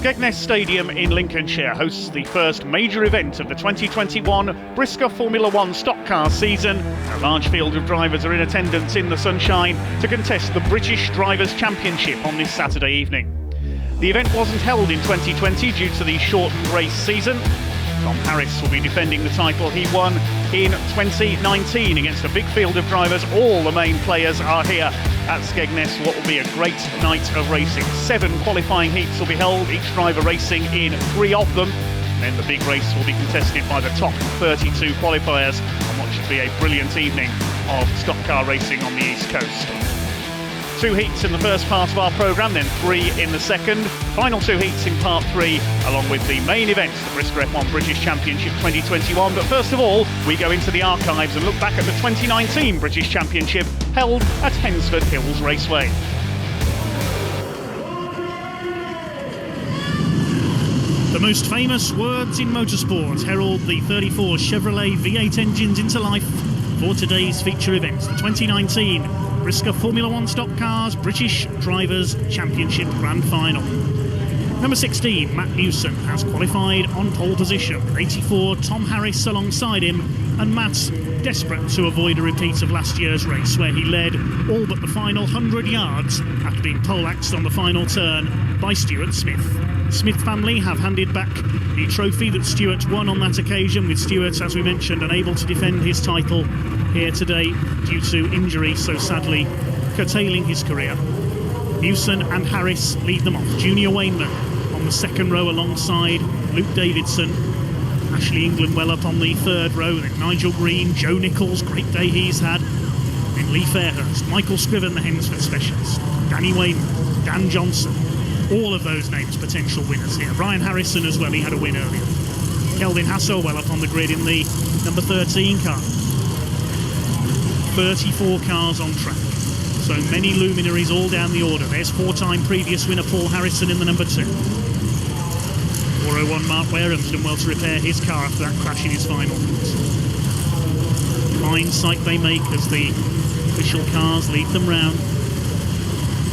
Skegness Stadium in Lincolnshire hosts the first major event of the 2021 Brisker Formula 1 stock car season. A large field of drivers are in attendance in the sunshine to contest the British Drivers' Championship on this Saturday evening. The event wasn't held in 2020 due to the shortened race season. Tom Harris will be defending the title he won in 2019 against a big field of drivers. All the main players are here at Skegness. What will be a great night of racing. 7 qualifying heats will be held, each driver racing in 3 of them. And then the big race will be contested by the top 32 qualifiers on what should be a brilliant evening of stock car racing on the East Coast. 2 heats in the first part of our programme, then 3 in the second. Final 2 heats in part 3, along with the main event, the Brisker F1 British Championship 2021. But first of all, we go into the archives and look back at the 2019 British Championship held at Hensford Hills Raceway. The most famous words in motorsport herald the 34 Chevrolet V8 engines into life for today's feature event, the 2019 Brisker Formula 1 Stock Cars British Drivers' Championship Grand Final. Number 16, Matt Newson, has qualified on pole position. 84, Tom Harris alongside him, and Matt's desperate to avoid a repeat of last year's race, where he led all but the final 100 yards after being pole-axed on the final turn by Stuart Smith. The Smith family have handed back the trophy that Stuart won on that occasion, with Stuart, as we mentioned, unable to defend his title here today due to injury, so sadly curtailing his career. Newson and Harris lead them off. Junior Wayneman on the second row alongside Luke Davidson. Ashley England well up on the third row. Then Nigel Green, Joe Nichols, great day he's had. Then Lee Fairhurst, Michael Scriven, the Hensford specialist, Danny Wayneman, Dan Johnson. All of those names potential winners here. Ryan Harrison as well, he had a win earlier. Kelvin Hassel well up on the grid in the number 13 car. 34 cars on track. So many luminaries all down the order. There's 4-time previous winner Paul Harrison in the number 2. 401 Mark Wareham's done well to repair his car after that crash in his final heat. Fine sight they make as the official cars lead them round.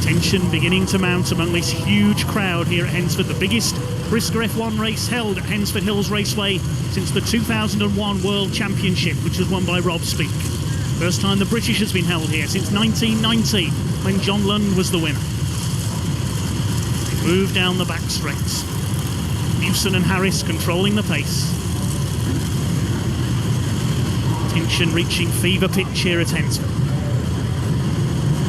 Tension beginning to mount among this huge crowd here at Hensford, the biggest Brisker F1 race held at Hensford Hills Raceway since the 2001 World Championship, which was won by Rob Speake. First time the British has been held here since 1990, when John Lund was the winner. They move down the back straights. Newson and Harris controlling the pace. Tension reaching fever pitch here at Hensford.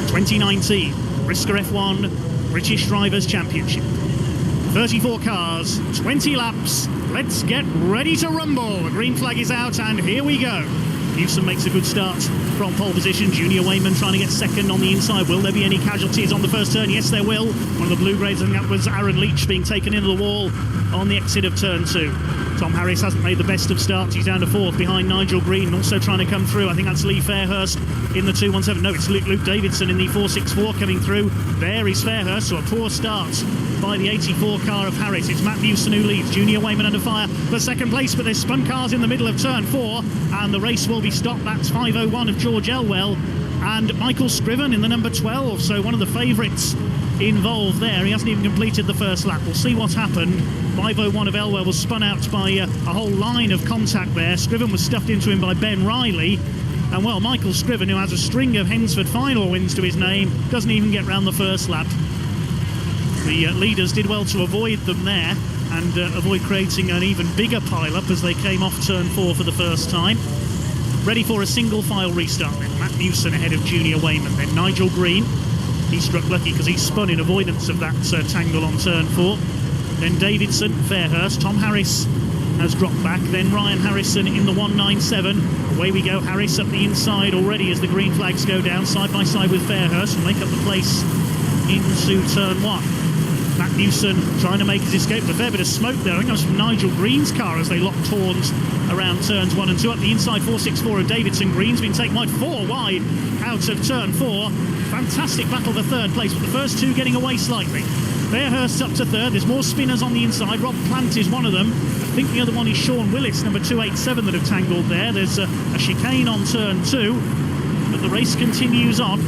2019 Brisker F1 British Drivers' Championship. 34 cars, 20 laps. Let's get ready to rumble. The green flag is out and here we go. Newson makes a good start from pole position. Junior Wayman trying to get second on the inside. Will there be any casualties on the first turn? Yes, there will. One of the blue grades, I think that was Aaron Leach being taken into the wall on the exit of turn 2. Tom Harris hasn't made the best of starts. He's down to 4th behind Nigel Green, also trying to come through. I think that's Lee Fairhurst in the 217. No, it's Luke Davidson in the 464 coming through. There is Fairhurst, so a poor start by the 84 car of Harris. It's Matt Newson who leads. Junior Wayman under fire for second place, but there's spun cars in the middle of turn 4, and the race will be stopped. That's 501 of George Elwell and Michael Scriven in the number 12, so one of the favourites involved there. He hasn't even completed the first lap. We'll see what's happened. 501 of Elwell was spun out by a whole line of contact there. Scriven was stuffed into him by Ben Riley. And well, Michael Scriven, who has a string of Hensford final wins to his name, doesn't even get round the first lap. The leaders did well to avoid them there and avoid creating an even bigger pile-up as they came off turn 4 for the first time. Ready for a single file restart then. Matt Newson ahead of Junior Wayman. Then Nigel Green. He struck lucky because he spun in avoidance of that tangle on turn 4. Then Davidson, Fairhurst, Tom Harris has dropped back. Then Ryan Harrison in the 197. Away we go. Harris up the inside already as the green flags go down, side by side with Fairhurst, and make up the place into turn 1. Matt Newson trying to make his escape. A fair bit of smoke there. I think that was from Nigel Green's car as they locked horns around turns 1 and 2. Up the inside, 464 of Davidson. Green's been taken wide, 4 wide out of turn 4. Fantastic battle for third place, but the first 2 getting away slightly. Fairhurst up to 3rd. There's more spinners on the inside. Rob Plant is one of them. I think the other one is Sean Willis, number 287, that have tangled there. There's a chicane on turn 2, but the race continues on.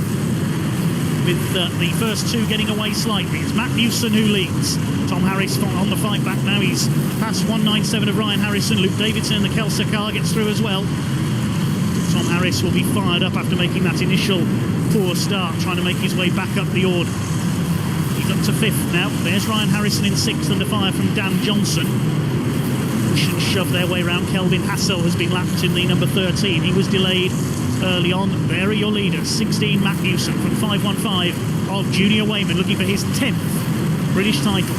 with the first two getting away slightly. It's Matt Newson who leads. Tom Harris on the fight back now. He's past 197 of Ryan Harrison. Luke Davidson in the Kelsa car gets through as well. Tom Harris will be fired up after making that initial poor start, trying to make his way back up the order. He's up to fifth now. There's Ryan Harrison in sixth under fire from Dan Johnson. Push and shove their way around. Kelvin Hassel has been lapped in the number 13. He was delayed early on. There are your leaders. 16 Matt Newson from 515 of Junior Wayman, looking for his 10th British title.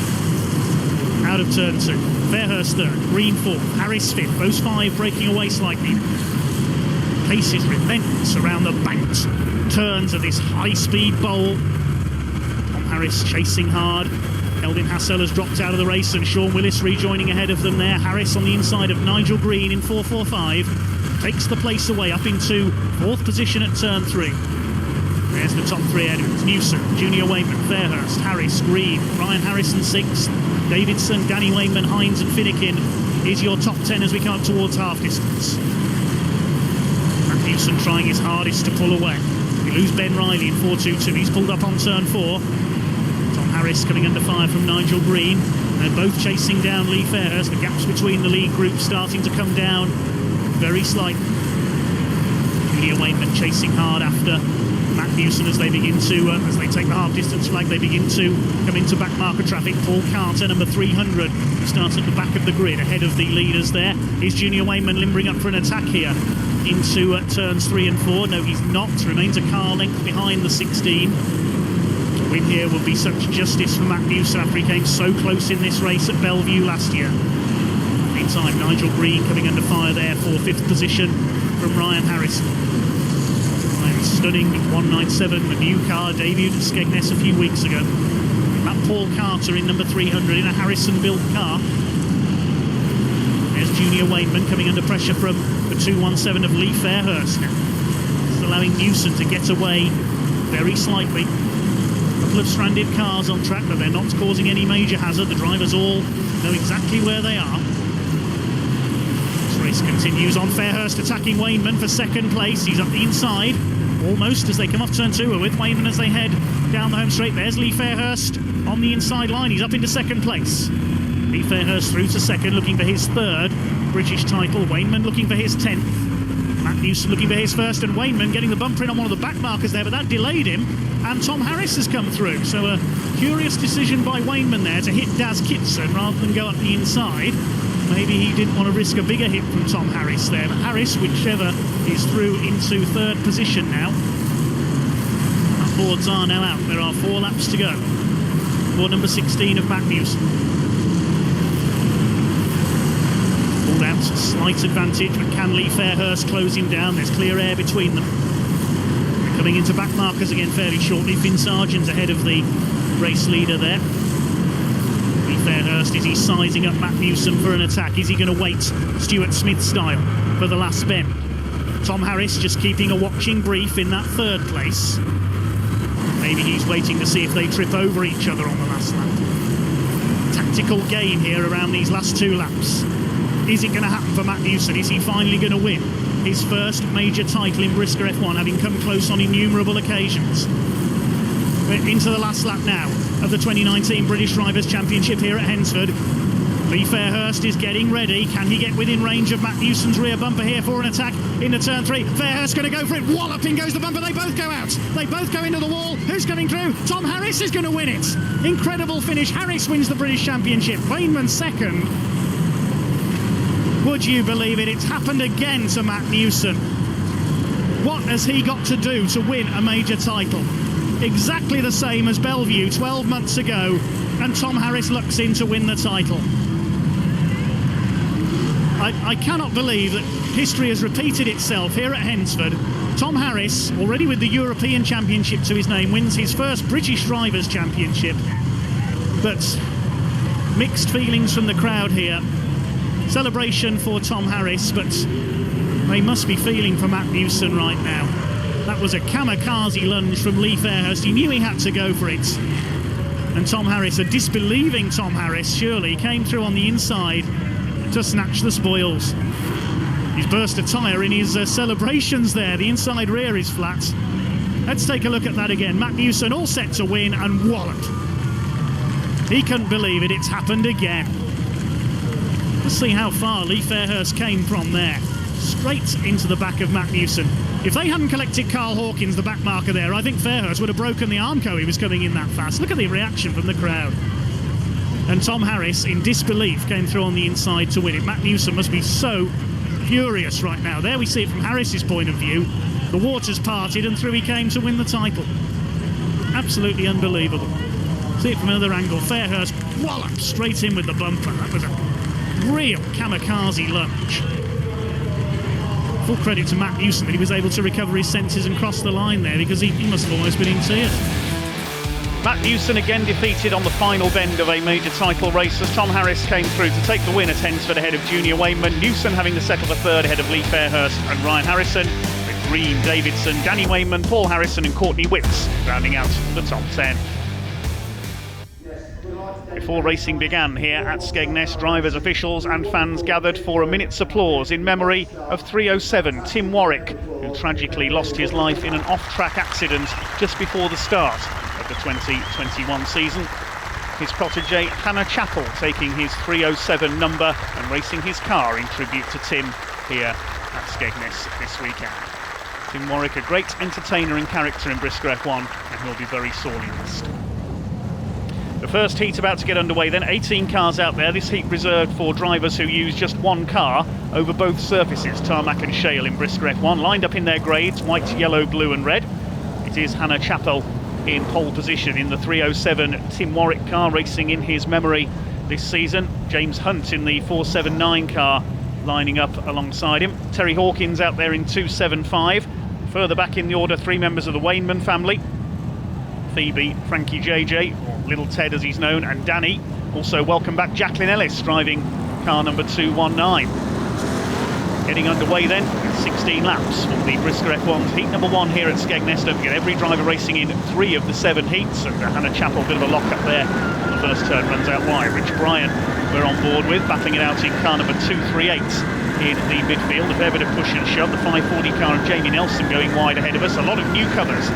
Out of turn two. Fairhurst third, Green fourth, Harris fifth. Those five breaking away slightly. Pace is relentless around the banked turns of this high-speed bowl. Tom Harris chasing hard. Kelvin Hassel has dropped out of the race, and Sean Willis rejoining ahead of them there. Harris on the inside of Nigel Green in 4.45. Takes the place away up into fourth position at turn three. There's the top three Edwards, Newson, Junior Wayman, Fairhurst, Harris, Green, Ryan Harrison sixth, Davidson, Danny Wayman, Hines and Finnegan is your top 10 as we come up towards half distance. Matt Newson trying his hardest to pull away. We lose Ben Riley in 4.22. He's pulled up on turn four. Tom Harris coming under fire from Nigel Green. They're both chasing down Lee Fairhurst. The gaps between the lead groups starting to come down very slightly. Junior Wayman chasing hard after Matt Newson as they begin to, as they take the half distance flag, they begin to come into back marker traffic. Paul Carter, number 300, starts at the back of the grid ahead of the leaders there. Is Junior Wayman limbering up for an attack here into turns 3 and 4? No, he's not. Remains a car length behind the 16. A win here would be such justice for Matt Newson after he came so close in this race at Bellevue last year. Meantime, Nigel Green coming under fire there for fifth position from Ryan Harrison. Stunning 197, the new car debuted at Skegness a few weeks ago. That Paul Carter in number 300 in a Harrison-built car. There's Junior Wayman coming under pressure from the 217 of Lee Fairhurst now. This is allowing Newson to get away very slightly. A couple of stranded cars on track, but they're not causing any major hazard. The drivers all know exactly where they are. This race continues on. Fairhurst attacking Wayman for second place. He's up the inside. Almost as they come off turn two. We're with Wayman as they head down the home straight. There's Lee Fairhurst on the inside line. He's up into second place. Lee Fairhurst through to second, looking for his third British title. Wayman looking for his 10th. Matt Newson looking for his first, and Wayman getting the bumper in on one of the back markers there, but that delayed him, and Tom Harris has come through. So a curious decision by Wayman there to hit Daz Kitson rather than go up the inside. Maybe he didn't want to risk a bigger hit from Tom Harris there, but Harris, whichever, is through into third position now. That boards are now out. There are 4 laps to go for number 16 of Matt Newson. Pulled out, slight advantage, but can Lee Fairhurst close him down? There's clear air between them. They're coming into back markers again fairly shortly. Finn Sargent's ahead of the race leader there. Fairhurst, is he sizing up Matt Newson for an attack? Is he going to wait Stuart Smith style for the last bend? Tom Harris just keeping a watching brief in that third place. Maybe he's waiting to see if they trip over each other on the last lap. Tactical game here around these last 2 laps. Is it going to happen for Matt Newson? Is he finally going to win his first major title in Brisker F1, having come close on innumerable occasions? We're into the last lap now of the 2019 British Drivers' Championship here at Hensford. Lee Fairhurst is getting ready. Can he get within range of Matt Newson's rear bumper here for an attack into turn 3? Fairhurst going to go for it. Walloping goes the bumper. They both go out. They both go into the wall. Who's coming through? Tom Harris is going to win it. Incredible finish. Harris wins the British Championship. Wayman second. Would you believe it? It's happened again to Matt Newson. What has he got to do to win a major title? Exactly the same as Bellevue 12 months ago, and Tom Harris looks in to win the title. I cannot believe that history has repeated itself here at Hensford. Tom Harris, already with the European Championship to his name, wins his first British Drivers' Championship. But mixed feelings from the crowd here. Celebration for Tom Harris, but they must be feeling for Matt Newson right now. That was a kamikaze lunge from Lee Fairhurst. He knew he had to go for it. And Tom Harris, a disbelieving Tom Harris, surely came through on the inside to snatch the spoils. He's burst a tyre in his celebrations there. The inside rear is flat. Let's take a look at that again. Matt Newson all set to win and walloped. He couldn't believe it. It's happened again. Let's see how far Lee Fairhurst came from there. Straight into the back of Matt Newson. If they hadn't collected Carl Hawkins, the back marker there, I think Fairhurst would have broken the Armco. He was coming in that fast. Look at the reaction from the crowd. And Tom Harris, in disbelief, came through on the inside to win it. Matt Newson must be so furious right now. There we see it from Harris's point of view. The waters parted and through he came to win the title. Absolutely unbelievable. See it from another angle. Fairhurst wallop straight in with the bumper. That was a real kamikaze lunge. Full credit to Matt Newson that he was able to recover his senses and cross the line there, because he must have almost been in tears. Matt Newson again defeated on the final bend of a major title race as Tom Harris came through to take the win at Hensford ahead of Junior Wayman. Newson having to settle for third ahead of Lee Fairhurst and Ryan Harrison, with Green, Davidson, Danny Wayman, Paul Harrison and Courtney Whips rounding out the top 10. Before racing began here at Skegness, drivers, officials and fans gathered for a minute's applause in memory of 307 Tim Warwick, who tragically lost his life in an off-track accident just before the start of the 2021 season. His protégé Hannah Chappell taking his 307 number and racing his car in tribute to Tim here at Skegness this weekend. Tim Warwick, a great entertainer and character in Brisker F1, and he'll be very sorely missed. The first heat about to get underway then, 18 cars out there. This heat reserved for drivers who use just one car over both surfaces, tarmac and shale in Brisker F1, lined up in their grades, white, yellow, blue and red. It is Hannah Chappell in pole position in the 307 Tim Warwick car, racing in his memory this season. James Hunt in the 479 car lining up alongside him. Terry Hawkins out there in 275. Further back in the order, three members of the Wayman family. Phoebe, Frankie JJ, or Little Ted as he's known, and Danny. Also welcome back Jacqueline Ellis driving car number 219. Getting underway then, 16 laps for the Brisker F1's heat number 1 here at Skegness. Don't forget, every driver racing in 3 of the 7 heats, and Hannah Chappell, bit of a lock up there. The first turn runs out wide. Rich Bryan we're on board with, battling it out in car number 238 in the midfield. A fair bit of push and shove. The 540 car of Jamie Nelson going wide ahead of us. A lot of newcomers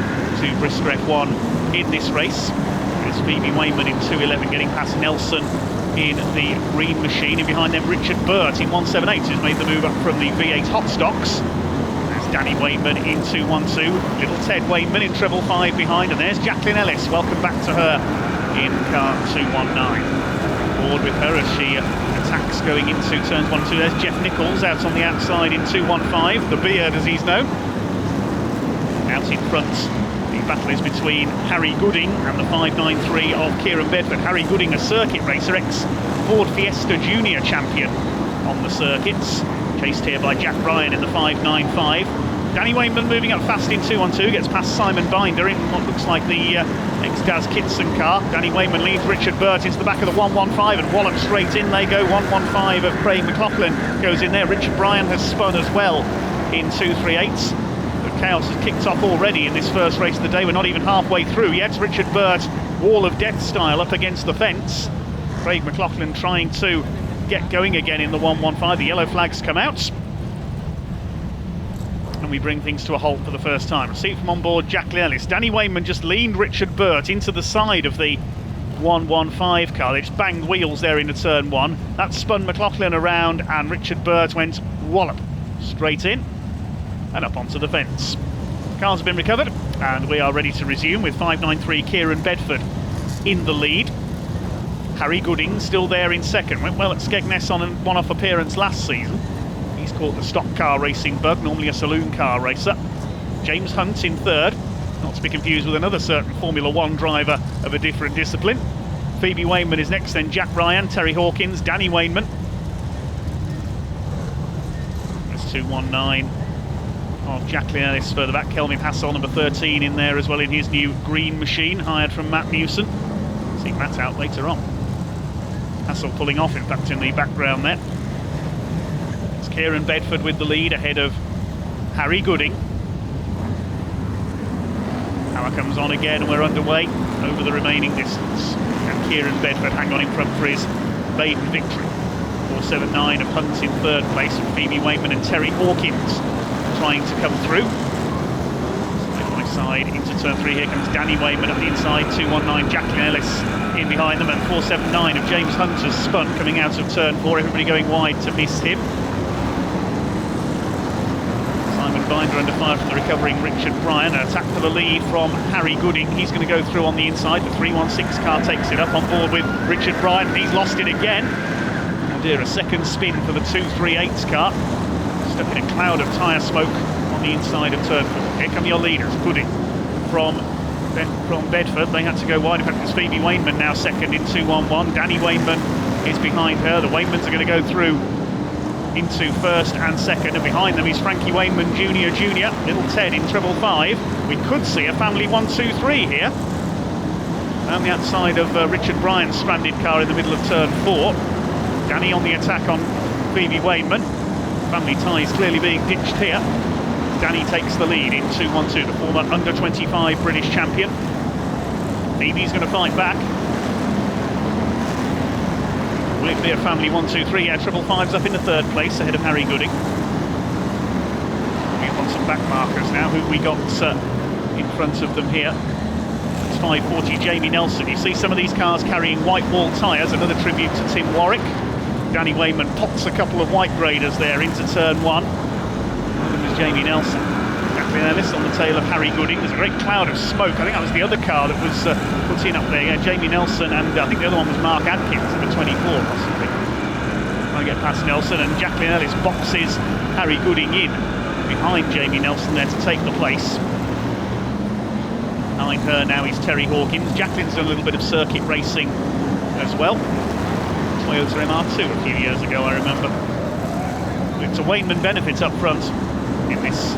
to Brisker F1 in this race. There's Phoebe Wayman in 211 getting past Nelson in the green machine, and behind them Richard Burt in 178, who's made the move up from the V8 hot stocks. There's Danny Wayman in 212, Little Ted Wayman in treble 5 behind, and there's Jacqueline Ellis. Welcome back to her in car 219. Board with her as she attacks going into turns 1 and 2. There's Jeff Nichols out on the outside in 215, the Beard as he's known. Out in front, the battle is between Harry Gooding and the 593 of Kieran Bedford. Harry Gooding, a circuit racer, ex-Ford Fiesta Junior champion on the circuits. Chased here by Jack Ryan in the 595. Danny Wayman moving up fast in 212, gets past Simon Binder in what looks like the ex-Daz Kitson car. Danny Wayman leads Richard Burt into the back of the 115 and wallop straight in they go. 115 of Craig McLaughlin goes in there. Richard Bryan has spun as well in 238. Chaos has kicked off already in this first race of the day. We're not even halfway through yet. Richard Burt, wall of death style up against the fence. Craig McLaughlin trying to get going again in the 115. The yellow flags come out and we bring things to a halt for the first time. See it from on board Jacqueline Ellis. Danny Wayman just leaned Richard Burt into the side of the 115 car. They just banged wheels there into turn 1. That spun McLaughlin around and Richard Burt went wallop straight in and up onto the fence. Cars have been recovered and we are ready to resume with 593 Kieran Bedford in the lead. Harry Gooding still there in second. Went well at Skegness on a one-off appearance last season. He's caught the stock car racing bug, normally a saloon car racer. James Hunt in third, not to be confused with another certain Formula 1 driver of a different discipline. Phoebe Wayman is next, then Jack Ryan, Terry Hawkins, Danny Wayman. There's 219 of Jacqueline Ellis further back. Kelvin Hassel, number 13, in there as well in his new green machine, hired from Matt Newson. See Matt out later on. Hassel pulling off, in fact, in the background there. It's Kieran Bedford with the lead ahead of Harry Gooding. Power comes on again and we're underway over the remaining distance. And Kieran Bedford hang on in front for his maiden victory. 479 of Hunt in third place, and Phoebe Wayman and Terry Hawkins trying to come through. Led by Inside into turn 3, here comes Danny Wayman up the inside, 219, Jacqueline Ellis in behind them, and 479 of James Hunter's spun coming out of turn 4, everybody going wide to miss him. Simon Binder under fire from the recovering Richard Bryan, an attack for the lead from Harry Gooding, he's going to go through on the inside, the 316 car takes it up on board with Richard Bryan, and he's lost it again. Oh dear, a second spin for the 238 car, stuck in a cloud of tyre smoke on the inside of turn 4. Here come your leaders, Gooding from Bedford, they had to go wide. In fact, it's Phoebe Wainman now second in 211. Danny Wainman is behind her. The Wainmans are going to go through into first and second, and behind them is Frankie Wainman Jr. Little Ted in treble 5. We could see a family 1-2-3 here. Down the outside of Richard Bryan's stranded car in the middle of turn 4. Danny on the attack on Phoebe Wainman. Family ties clearly being ditched here. Danny takes the lead in 2-1-2, the former under-25 British champion. Phoebe's going to fight back. Will it be a family 1-2-3? Yeah, treble 5's up in the third place ahead of Harry Gooding. We've got some back markers now. Who we got in front of them here? It's 540 Jamie Nelson. You see some of these cars carrying white wall tyres, another tribute to Tim Warwick. Danny Wayman pops a couple of white graders there into turn 1. One of them is Jamie Nelson. Jacqueline Ellis on the tail of Harry Gooding. There's a great cloud of smoke. I think that was the other car that was put in up there. Yeah, Jamie Nelson, and I think the other one was Mark Adkins, number 24 possibly. Trying to get past Nelson, and Jacqueline Ellis boxes Harry Gooding in behind Jamie Nelson there to take the place. Behind her now is Terry Hawkins. Jacqueline's done a little bit of circuit racing as well. Toyota MR2 a few years ago, I remember. It's a Wainman benefit up front in this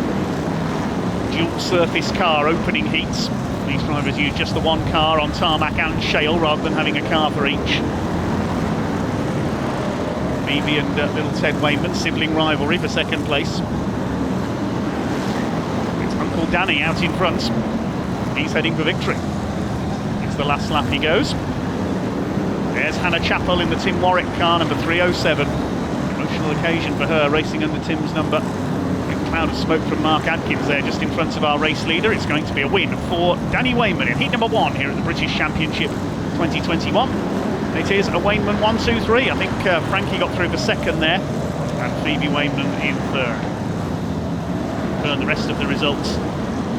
dual surface car opening heats. These drivers use just the one car on tarmac and shale rather than having a car for each. Phoebe and little Ted Wainman, sibling rivalry for second place. It's Uncle Danny out in front. He's heading for victory. It's the last lap he goes. There's Hannah Chappell in the Tim Warwick car, number 307. Emotional occasion for her, racing under Tim's number. A cloud of smoke from Mark Adkins there just in front of our race leader. It's going to be a win for Danny Wayman in heat number 1 here at the British Championship 2021. It is a Wainman 1-2-3. I think Frankie got through for second there, and Phoebe Wainman in third. Learn the rest of the results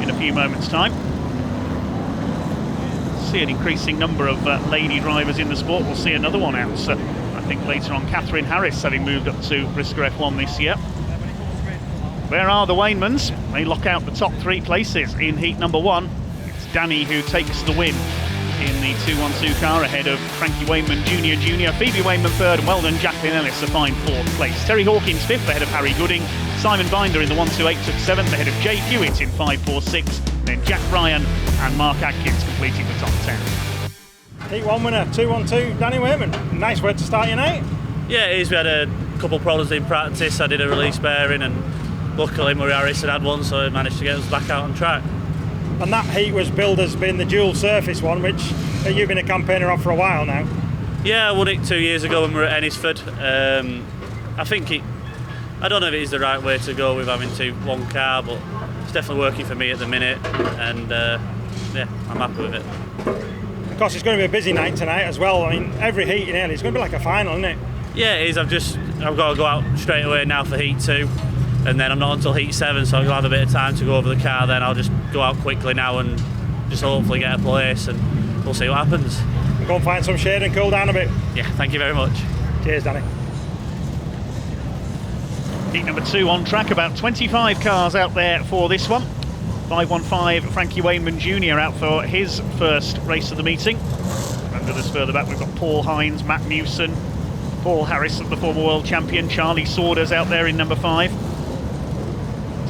in a few moments' time. See an increasing number of lady drivers in the sport. We'll see another one out, I think later on. Catherine Harris having moved up to Brisker F1 this year. Where are the Wainmans? They lock out the top 3 places in heat number 1. It's Danny who takes the win in the 212 car ahead of Frankie Wainman Jr. Phoebe Wainman third, and well done Jacqueline Ellis, a fine 4th place. Terry Hawkins 5th ahead of Harry Gooding. Simon Binder in the 128 took 7th ahead of Jay Hewitt in 546. Then Jack Bryan and Mark Adkins completing the top 10. Heat 1 winner, 212, Danny Wayman. Nice way to start your night. Yeah, it is. We had a couple problems in practice. I did a release bearing, and luckily Murray Harrison had one, so I managed to get us back out on track. And that heat was billed as being the dual surface one, which you've been a campaigner of for a while now. Yeah, I won it 2 years ago when we were at Ennisford. I think I don't know if it is the right way to go with having one car, but it's definitely working for me at the minute, and yeah, I'm happy with it. Of course, it's going to be a busy night tonight as well. I mean, every heat in early, it's going to be like a final, isn't it? Yeah, it is. I've got to go out straight away now for heat 2, and then I'm not until heat 7, so I'll have a bit of time to go over the car. Then I'll just go out quickly now and just hopefully get a place, and we'll see what happens. Go and find some shade and cool down a bit. Yeah, thank you very much. Cheers, Danny. Heat number 2 on track, about 25 cars out there for this one. 515 Frankie Wainman Jr. out for his first race of the meeting. Under us further back we've got Paul Hines, Matt Newson, Paul Harrison, the former world champion, Charlie Saunders out there in number 5.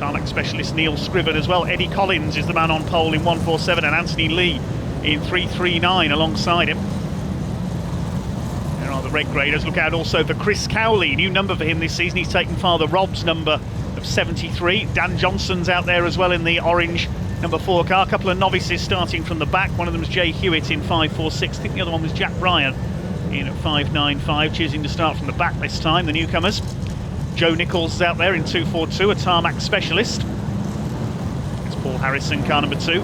Tarmac specialist Neil Scriven as well. Eddie Collins is the man on pole in 147, and Anthony Lee in 339 alongside him. There are the red graders. Look out also for Chris Cowley, new number for him this season. He's taken Father Rob's number of 73. Dan Johnson's out there as well in the orange number 4 car. A couple of novices starting from the back. One of them is Jay Hewitt in 546. I think the other one was Jack Bryan in at 595, choosing to start from the back this time, the newcomers. Joe Nichols is out there in 242, a tarmac specialist. It's Paul Harrison, car number 2.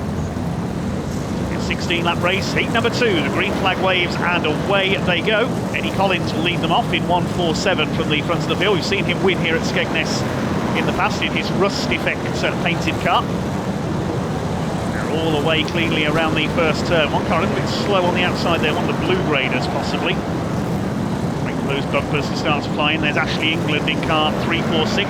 16-lap race, heat number 2. The green flag waves and away they go. Eddie Collins will lead them off in 1:47 from the front of the field. We've seen him win here at Skegness in the past in his rust effect painted car. They're all away cleanly around the first turn. One car a little bit slow on the outside there, one of the blue graders possibly. Wait for those bumpers to start flying. There's Ashley England in car 346.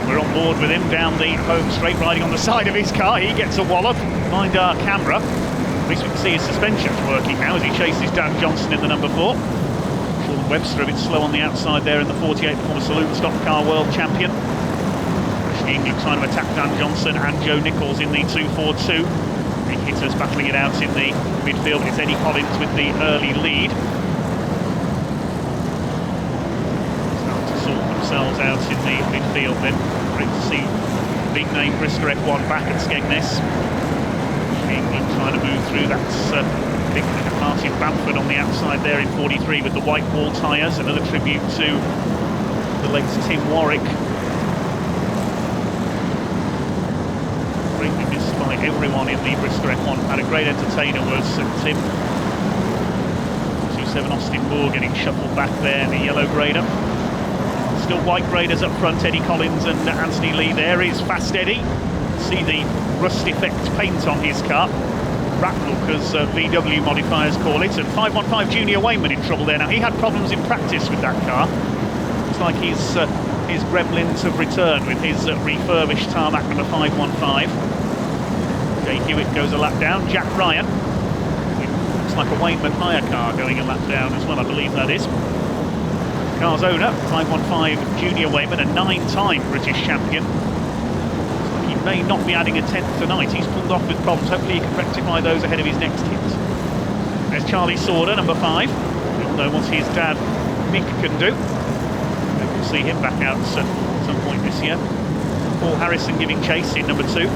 We're on board with him down the home straight, riding on the side of his car. He gets a wallop behind our camera. At least we can see his suspension's working now as he chases Dan Johnson in the number 4. Sean Webster a bit slow on the outside there in the 48, former saloon stock car world champion. Ashley England trying to attack Dan Johnson and Joe Nichols in the 242. Big hitters battling it out in the midfield. It's Eddie Collins with the early lead. Starting to sort themselves out in the midfield then. Great to see big name Brisker F1 back at Skegness. England trying to move through. That's big Martin Bamford on the outside there in 43 with the white wall tyres. Another tribute to the late Tim Warwick. Greatly missed by everyone in the Brisker F1. Had a great entertainer was Tim. 27 Austin Moore getting shuffled back there in the yellow grader. Still white graders up front, Eddie Collins and Anthony Lee. There is Fast Eddie. See the rust effect paint on his car. Rat look, as VW modifiers call it. And 515 Junior Wayman in trouble there. Now, he had problems in practice with that car. Looks like his gremlins have returned with his refurbished tarmac number 515. Jay Hewitt goes a lap down. Jack Ryan. Looks like a Wayman hire car going a lap down as well, I believe that is. Car's owner, 515 Junior Wayman, a 9-time British champion. He may not be adding a 10th tonight. He's pulled off with problems. Hopefully he can rectify those ahead of his next hit. There's Charlie Sauder, number 5. We all know what his dad, Mick, can do. Maybe we'll see him back out at some point this year. Paul Harrison giving chase in number 2.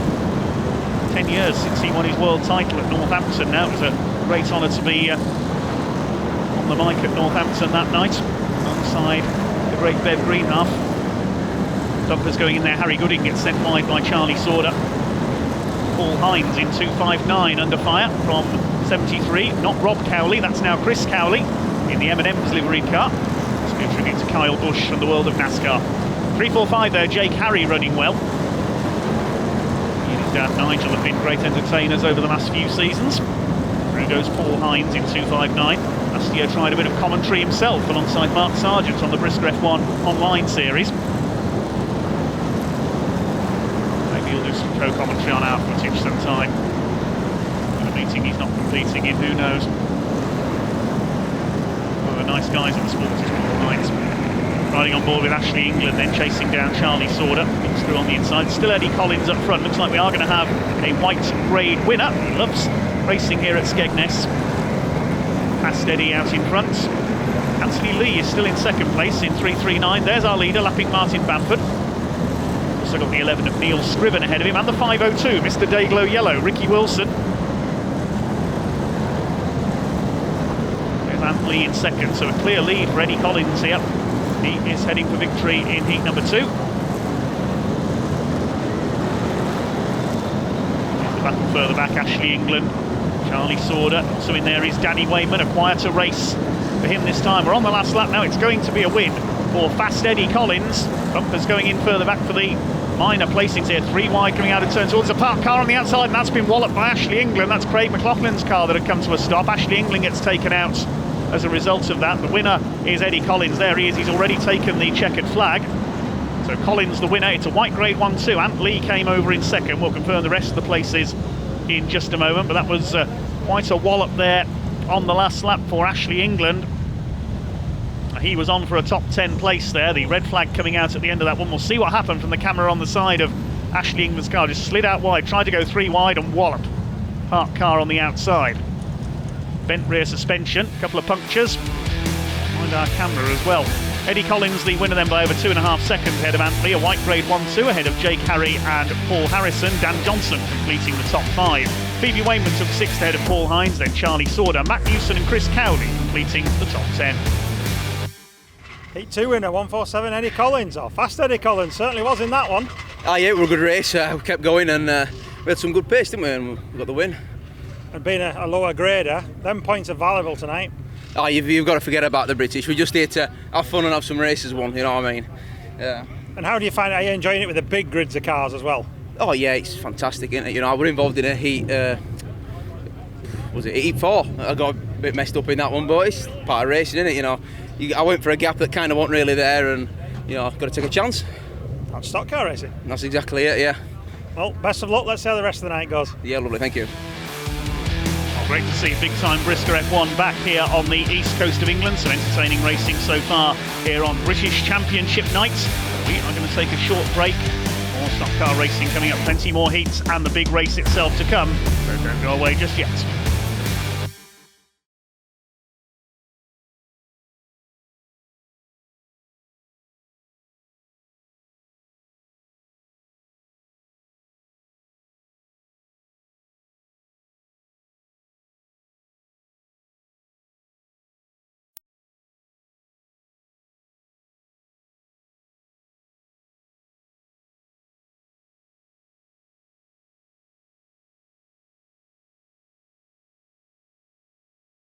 10 years since he won his world title at Northampton now. It was a great honour to be on the mic at Northampton that night, alongside the great Bev Greenhalgh. Dumpers going in there. Harry Gooding gets sent wide by Charlie Sauder. Paul Hines in 259 under fire from 73. Not Rob Cowley, that's now Chris Cowley in the M&M's liveried car. It's a tribute to Kyle Busch from the world of NASCAR. 345 there, Jake Harry running well. He and his dad Nigel have been great entertainers over the last few seasons. Through goes Paul Hines in 259. Last year tried a bit of commentary himself alongside Mark Sargent on the Brisker F1 online series. He'll do some co-commentary on our footage sometime. In a meeting he's not competing in, who knows. One of the nice guys in the sport is Paul Hines. Riding on board with Ashley England, then chasing down Charlie Sauder. Looks through on the inside. Still Eddie Collins up front. Looks like we are going to have a white grade winner. He loves racing here at Skegness. Fast Eddie out in front. Anthony Lee is still in second place in 339. There's our leader, lapping Martin Bamford. Also got the 11 of Neil Scriven ahead of him, and the 502, Mr. Dayglow Yellow, Ricky Wilson. There's Anthony in second, so a clear lead for Eddie Collins here. He is heading for victory in heat number 2. The battle further back, Ashley England, Charlie Sauder. Also in there is Danny Wayman, a quieter race for him this time. We're on the last lap now, it's going to be a win for Fast Eddie Collins. Bumpers going in further back for the minor placings here. 3 wide coming out of turn towards a parked car on the outside, and that's been walloped by Ashley England. That's Craig McLaughlin's car that had come to a stop. Ashley England gets taken out as a result of that. The winner is Eddie Collins. There he is. He's already taken the checkered flag. So Collins the winner. It's a white grade 1-2. Ant Lee came over in second. We'll confirm the rest of the places in just a moment, but that was quite a wallop there on the last lap for Ashley England. He was on for a top 10 place there. The red flag coming out at the end of that one. We'll see what happened from the camera on the side of Ashley England's car. Just slid out wide, tried to go 3 wide and walloped parked car on the outside. Bent rear suspension, a couple of punctures. Behind our camera as well. Eddie Collins the winner then by over 2.5 seconds ahead of Antley. A white grade 1-2 ahead of Jake Harry and Paul Harrison. Dan Johnson completing the top 5. Phoebe Wayman took 6th ahead of Paul Hines, then Charlie Sauder. Matt Newson and Chris Cowley completing the top 10. Heat 2 winner, 147 Eddie Collins, or Fast Eddie Collins, certainly was in that one. Yeah, it was a good race. We kept going and we had some good pace, didn't we? And we got the win. And being a lower grader, them points are valuable tonight. Oh, you've got to forget about the British. We're just here to have fun and have some races won, you know what I mean? Yeah. And how do you find it? Are you enjoying it with the big grids of cars as well? Oh yeah, it's fantastic, isn't it? You know, I was involved in a heat, was it heat 4? I got a bit messed up in that one, but it's part of racing, isn't it? You know, I went for a gap that kind of wasn't really there, and you know, got to take a chance. That's stock car racing. That's exactly it, yeah. Well, best of luck. Let's see how the rest of the night goes. Yeah, lovely, thank you. Well, great to see big-time Brisker F1 back here on the east coast of England. Some entertaining racing so far here on British Championship nights. We are going to take a short break. More stock car racing coming up, plenty more heats and the big race itself to come. So don't go away just yet.